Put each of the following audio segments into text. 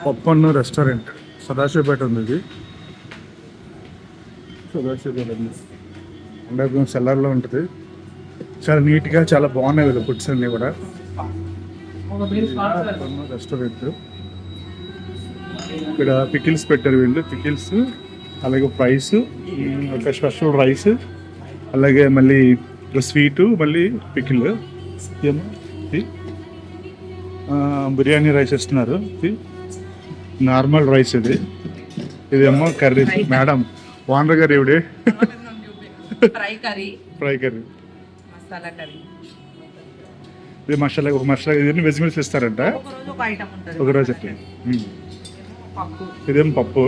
పప్పన్ను restaurant Sadasivpet ఉంది ఇది. సదాశివపేట అంటే సెల్లర్లో ఉంటుంది. చాలా నీట్గా చాలా బాగున్నాయి వీళ్ళు ఫుడ్స్ అన్నీ కూడా. రెస్టారెంట్ ఇక్కడ పికిల్స్ పెట్టారు వీళ్ళు. పికిల్స్ అలాగే ఫ్రైస్, ఒక స్పెషల్ రైస్, అలాగే మళ్ళీ స్వీటు, మళ్ళీ పికిల్, బిర్యానీ రైస్ ఇస్తున్నారు. నార్మల్ రైస్ ఇది. ఇదేమో కర్రీ. మేడం ఓనర్ గారు ఇవిడే ఫ్రై కర్రీ, ఇది మసాలా. ఒక మసాలా ఇది వెజ్ మీల్స్ ఇస్తారంట ఒకరోజు. ఇదేమో పప్పు,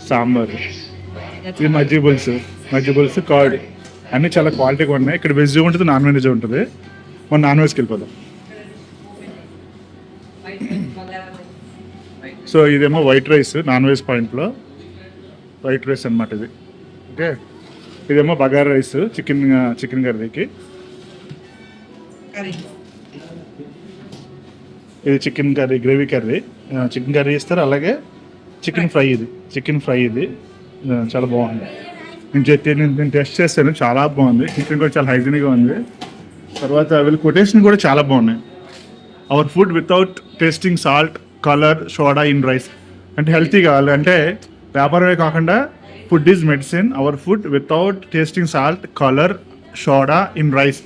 సాంబార్, ఇది మజ్జిగ పులుసు, కర్డ్ అన్నీ చాలా క్వాలిటీగా ఉన్నాయి. ఇక్కడ వెజ్ ఉంటుంది, నాన్ వెజ్ ఉంటుంది. మనం నాన్ వెజ్కి వెళ్ళిపోదాం. సో ఇదేమో వైట్ రైస్, నాన్ వెజ్ పాయింట్లో వైట్ రైస్ అనమాట ఇది. ఓకే, ఇదేమో బగారా రైస్, చికెన్ కర్రీకి. ఇది chicken curry, gravy curry, chicken curry ఇస్తారు. అలాగే చికెన్ ఫ్రై ఇది చాలా బాగుంది. నేను టెస్ట్ చేస్తాను, చాలా బాగుంది. చికెన్ కూడా చాలా హైజీనిక్గా ఉంది. తర్వాత వీళ్ళ కొటేషన్ కూడా చాలా బాగున్నాయి. Our food without tasting salt, colour, soda in rice. అంటే హెల్తీ కావాలి అంటే వ్యాపారమే కాకుండా food is medicine. Our food without tasting salt, colour, soda in rice.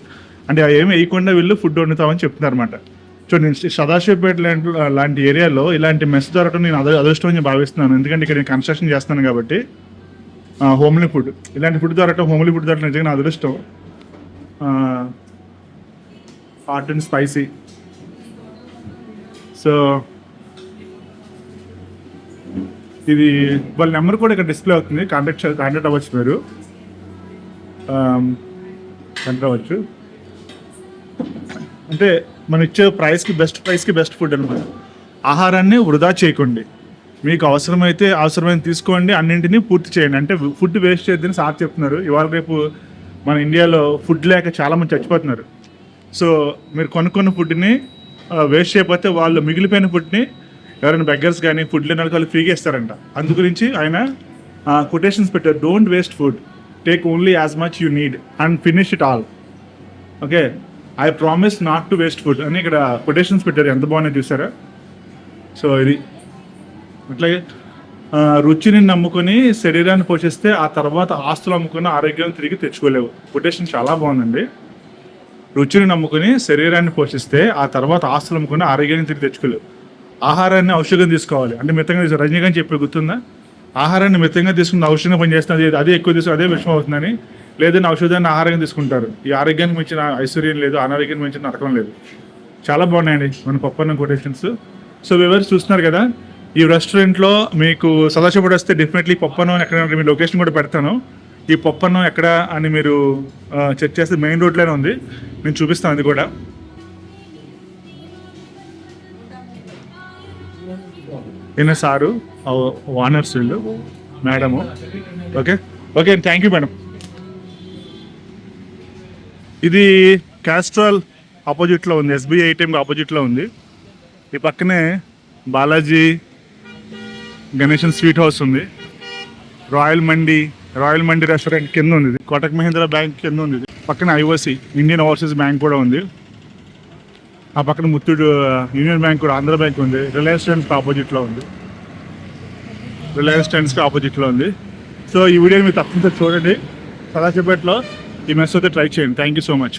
అంటే ఏమి వేయకుండా వీళ్ళు ఫుడ్ వండుతామని చెప్తున్నారు అనమాట. సో నేను సదాశివపేట లాంటి ఏరియాలో ఇలాంటి మెస్ దొరకడం నేను అదృష్టం అని భావిస్తున్నాను. ఎందుకంటే ఇక్కడ నేను కన్స్ట్రక్షన్ చేస్తాను కాబట్టి హోమ్లీ ఫుడ్, ఇలాంటి ఫుడ్ దొరకడం నిజంగా నా అదృష్టం. Hot and spicy. సో ఇది వాళ్ళ నెంబర్ కూడా ఇక్కడ డిస్ప్లే అవుతుంది. కాంటాక్ట్ అవ్వచ్చు, మీరు కాంటాక్ట్ అవ్వచ్చు. అంటే మనం ఇచ్చే ప్రైస్కి బెస్ట్ ఫుడ్ అనమాట. ఆహారాన్ని వృధా చేయకండి. మీకు అవసరమైన తీసుకోండి, అన్నింటినీ పూర్తి చేయండి. అంటే ఫుడ్ వేస్ట్ చేయొద్దని సార్ చెప్తున్నారు. ఇవాళ రేపు మన ఇండియాలో ఫుడ్ లేక చాలామంది చచ్చిపోతున్నారు. సో మీరు కొనుక్కున్న ఫుడ్ని వేస్ట్ చేయకపోతే వాళ్ళు మిగిలిపోయిన ఫుడ్ని ఎవరైనా బెగ్గర్స్ కానీ ఫుడ్ లేని వాళ్ళు ఫ్రీగా ఇస్తారంట. అందు గురించి ఆయన కొటేషన్స్ పెట్టారు. Don't waste food, take only as much you need and finish it all. Okay, I promise not to waste food అని ఇక్కడ కొటేషన్స్ పెట్టారు. ఎంత బాగున్నాయి చూసారా. సో ఇది అట్లాగే రుచిని నమ్ముకొని శరీరాన్ని పోషిస్తే ఆ తర్వాత ఆస్తులు అమ్ముకుని ఆరోగ్యం తిరిగి తెచ్చుకోలేవు. కొటేషన్ చాలా బాగుందండి. రుచిని నమ్ముకుని శరీరాన్ని పోషిస్తే ఆ తర్వాత ఆస్తులు అమ్ముకుని ఆరోగ్యాన్ని తిరిగి తెచ్చుకోలేవు. ఆహారాన్ని ఔషధం తీసుకోవాలి. అంటే మితంగా రజనీకాంత్ చెప్పి గుర్తుందా, ఆహారాన్ని మితంగా తీసుకుని ఔషధంగా పనిచేస్తుంది, అదే ఎక్కువ తీసుకుని అదే విషయం అవుతుందని. లేదని ఔషధాన్ని ఆహారంగా తీసుకుంటారు. ఈ ఆరోగ్యానికి మించిన ఐశ్వర్యం లేదు, అనారోగ్యానికి మించిన నరకం లేదు. చాలా బాగున్నాయండి మన పప్పన్నం కొటేషన్స్. సో వివర్స్ చూస్తున్నారు కదా, ఈ రెస్టారెంట్లో మీకు సదాశివపేట వస్తే డెఫినెట్లీ పప్పన్నం ఎక్కడ మీ లొకేషన్ కూడా పెడతాను. ఈ పప్పన్నం ఎక్కడ అని మీరు చెక్ చేస్తే మెయిన్ రోడ్లోనే ఉంది, నేను చూపిస్తాను అది కూడా. ఈయన సారు, ఓనర్స్ వీళ్ళు, madam. Okay thank you madam. ఇది క్యాస్ట్రాల్ ఆపోజిట్లో ఉంది, SBI ATM ఆపోజిట్లో ఉంది. ఈ పక్కనే బాలాజీ గణేషన్ స్వీట్ హౌస్ ఉంది. రాయల్ మండి రెస్టారెంట్ కింద ఉంది. కోటక్ మహీంద్రా బ్యాంక్ కింద ఉంది. పక్కన IOC ఇండియన్ ఓవర్సీస్ బ్యాంక్ కూడా ఉంది. ఆ పక్కన ముత్తూట్ యూనియన్ బ్యాంక్ కూడా, ఆంధ్ర బ్యాంక్ ఉంది. రిలయన్స్ ట్రెండ్స్కి ఆపోజిట్లో ఉంది. సో ఈ వీడియోని మీరు తప్పనిసరి చూడండి. సదాశివపేటలో ఈ మెస్ అయితే ట్రై చేయండి. Thank you so much.